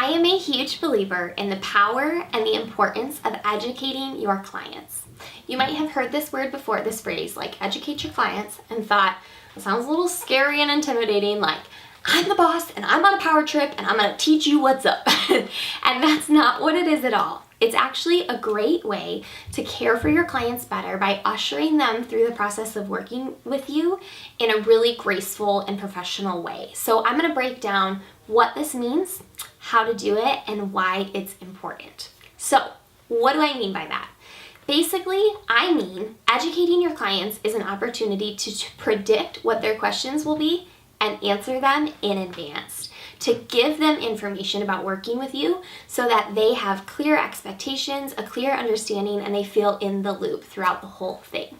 I am a huge believer in the power and the importance of educating your clients. You might have heard this word before, this phrase, like educate your clients, and thought, it sounds a little scary and intimidating, like I'm the boss and I'm on a power trip and I'm going to teach you what's up. And that's not what it is at all. It's actually a great way to care for your clients better by ushering them through the process of working with you in a really graceful and professional way. So I'm going to break down what this means, how to do it, and why it's important. So what do I mean by that? Basically, I mean educating your clients is an opportunity to predict what their questions will be and answer them in advance, to give them information about working with you so that they have clear expectations, a clear understanding, and they feel in the loop throughout the whole thing.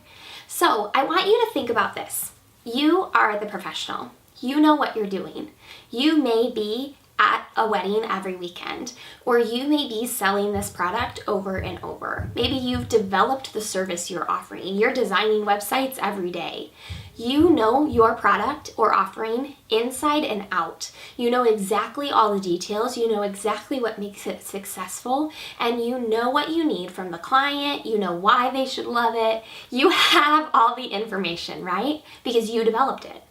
So I want you to think about this. You are the professional. You know what you're doing. You may be at a wedding every weekend, or you may be selling this product over and over. Maybe you've developed the service you're offering. You're designing websites every day. You know your product or offering inside and out. You know exactly all the details. You know exactly what makes it successful, and you know what you need from the client. You know why they should love it. You have all the information, right? Because you developed it.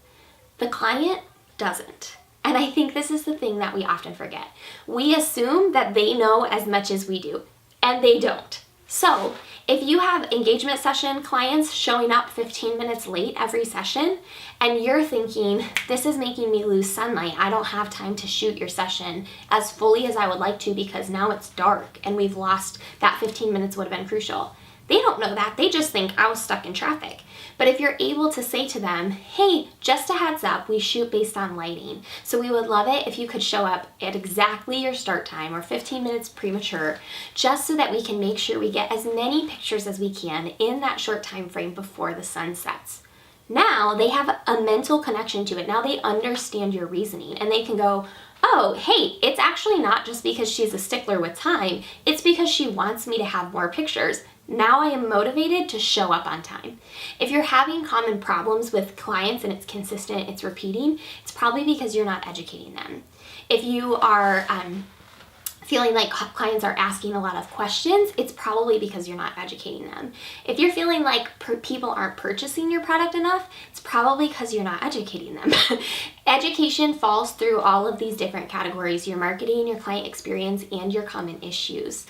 The client doesn't. And I think this is the thing that we often forget. We assume that they know as much as we do, and they don't. So if you have engagement session clients showing up 15 minutes late every session, and you're thinking, this is making me lose sunlight, I don't have time to shoot your session as fully as I would like to because now it's dark and we've lost that 15 minutes would have been crucial. They don't know that. They just think I was stuck in traffic. But if you're able to say to them, hey, just a heads up, we shoot based on lighting. So we would love it if you could show up at exactly your start time or 15 minutes premature, just so that we can make sure we get as many pictures as we can in that short time frame before the sun sets. Now they have a mental connection to it. Now they understand your reasoning and they can go, oh, hey, it's actually not just because she's a stickler with time. It's because she wants me to have more pictures. Now I am motivated to show up on time. If you're having common problems with clients and it's consistent, it's repeating, it's probably because you're not educating them. If you are feeling like clients are asking a lot of questions, it's probably because you're not educating them. If you're feeling like people aren't purchasing your product enough, it's probably because you're not educating them. Education falls through all of these different categories: your marketing, your client experience, and your common issues.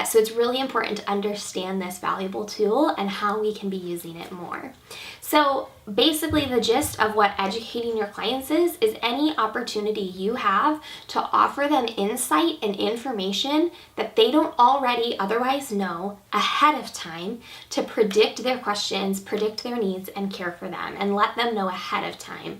So it's really important to understand this valuable tool and how we can be using it more. So basically the gist of what educating your clients is any opportunity you have to offer them insight and information that they don't already otherwise know ahead of time, to predict their questions, predict their needs, and care for them, and let them know ahead of time.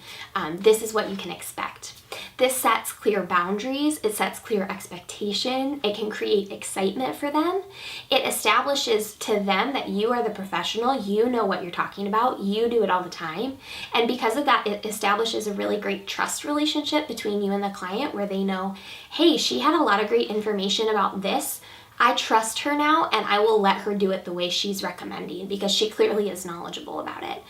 This is what you can expect. This sets clear boundaries, it sets clear expectation, it can create excitement for them. It establishes to them that you are the professional, you know what you're talking about, you do it all the time. And because of that, it establishes a really great trust relationship between you and the client where they know, hey, she had a lot of great information about this. I trust her now and I will let her do it the way she's recommending because she clearly is knowledgeable about it.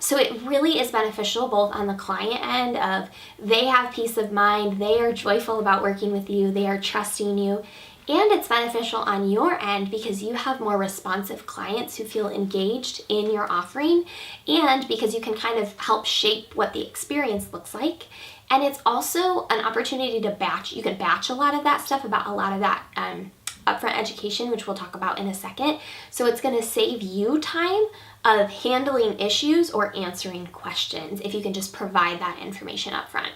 So it really is beneficial both on the client end of they have peace of mind, they are joyful about working with you, they are trusting you, and it's beneficial on your end because you have more responsive clients who feel engaged in your offering, and because you can kind of help shape what the experience looks like. And it's also an opportunity to batch. You can batch a lot of that stuff about a lot of that upfront education, which we'll talk about in a second. So it's going to save you time of handling issues or answering questions if you can just provide that information up front.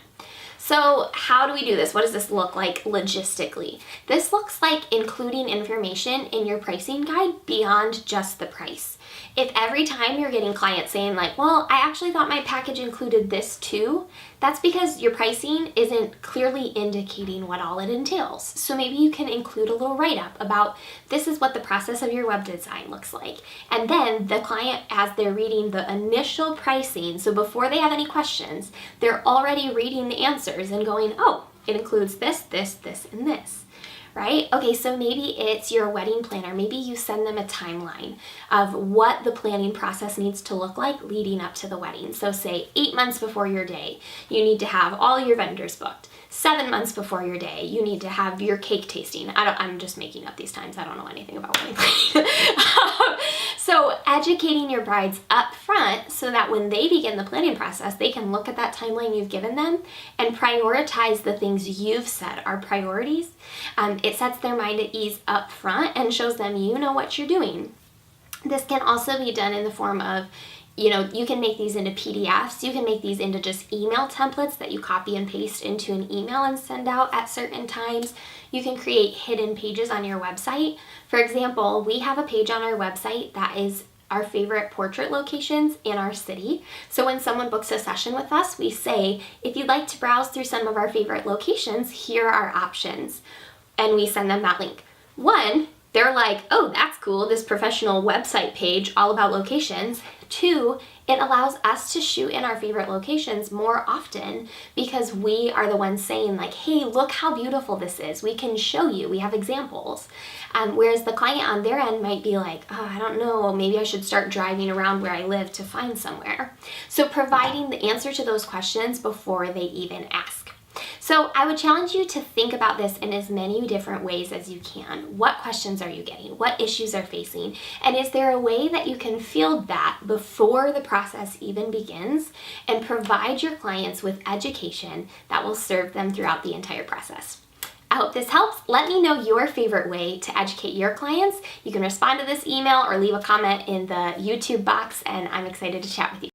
So how do we do this? What does this look like logistically? This looks like including information in your pricing guide beyond just the price. If every time you're getting clients saying like, well, I actually thought my package included this too, that's because your pricing isn't clearly indicating what all it entails. So maybe you can include a little write-up about this is what the process of your web design looks like. And then the client, as they're reading the initial pricing, so before they have any questions, they're already reading the answers and going, oh, it includes this, this, this, and this, right? Okay, so maybe it's your wedding planner. Maybe you send them a timeline of what the planning process needs to look like leading up to the wedding. So say 8 months before your day, you need to have all your vendors booked. 7 months before your day, you need to have your cake tasting. I'm just making up these times. I don't know anything about wedding planning. So educating your brides up front so that when they begin the planning process, they can look at that timeline you've given them and prioritize the things you've said are priorities. It sets their mind at ease up front and shows them you know what you're doing. This can also be done in the form of, you can make these into PDFs. You can make these into just email templates that you copy and paste into an email and send out at certain times. You can create hidden pages on your website. For example, we have a page on our website that is our favorite portrait locations in our city. So when someone books a session with us, we say, if you'd like to browse through some of our favorite locations, here are options. And we send them that link. One, they're like, oh, that's cool, this professional website page all about locations. Two, it allows us to shoot in our favorite locations more often because we are the ones saying like, hey, look how beautiful this is. We can show you, we have examples. Whereas the client on their end might be like, oh, I don't know, maybe I should start driving around where I live to find somewhere. So providing the answer to those questions before they even ask. So I would challenge you to think about this in as many different ways as you can. What questions are you getting? What issues are facing? And is there a way that you can field that before the process even begins and provide your clients with education that will serve them throughout the entire process? I hope this helps. Let me know your favorite way to educate your clients. You can respond to this email or leave a comment in the YouTube box, and I'm excited to chat with you.